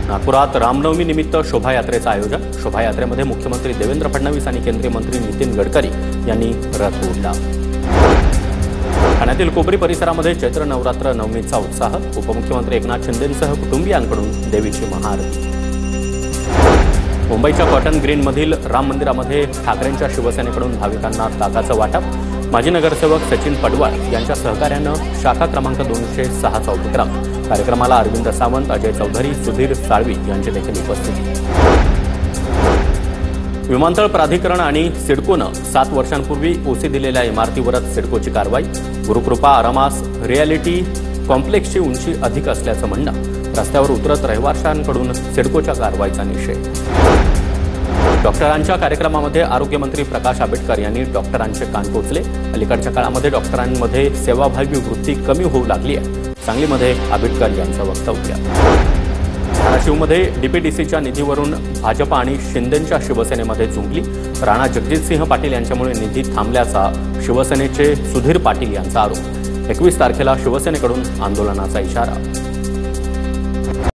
नागपुरात रामनवमी निमित्त शोभायात्रेचं आयोजन। शोभायात्रेमध्ये मुख्यमंत्री देवेंद्र फडणवीस आणि केंद्रीय मंत्री नितीन गडकरी यांनी रथ ओढला। ठाण्यातील कोपरी परिसरामध्ये चैत्र नवरात्र नवमीचा उत्साह। उपमुख्यमंत्री एकनाथ शिंदेंसह कुटुंबियांकडून देवीची महाआरती। मुंबईच्या कॉटन ग्रीनमधील राम मंदिरामध्ये ठाकरेंच्या शिवसेनेकडून भाविकांना ताकाचं वाटप। माजी नगरसेवक सचिन पडवाळ यांच्या सहकार्यानं शाखा क्रमांक 206चा उपक्रम। कार्यक्रमाला अरविंद सावंत, अजय चौधरी, सुधीर साळवी यांची देखील उपस्थिती। विमानतळ प्राधिकरण आणि सिडकोनं 7 वर्षांपूर्वी ओसी दिलेल्या इमारतीवरच सिडकोची कारवाई। गुरुकृपा आरामास रिॲलिटी कॉम्प्लेक्सची उंची अधिक असल्याचं म्हणणं। रस्त्यावर उतरत रहिवाशांकडून सिडकोच्या कारवाईचा निषेध। डॉक्टरांच्या कार्यक्रमामध्ये आरोग्यमंत्री प्रकाश आंबेडकर यांनी डॉक्टरांचे कान टोचले। अलीकडच्या काळामध्ये डॉक्टरांमध्ये सेवाभावी वृत्ती कमी होऊ लागली आहे। सांगलीमध्ये आंबेडकर यांचं वक्तव्य। धाराशिवमध्ये डीपीडीसीच्या निधीवरून भाजप आणि शिंदेंच्या शिवसेनेमध्ये जुंपली। राणा जगजितसिंह पाटील यांच्यामुळे निधी थांबल्याचा शिवसेनेचे सुधीर पाटील यांचा आरोप। 21 तारखेला शिवसेनेकडून आंदोलनाचा इशारा।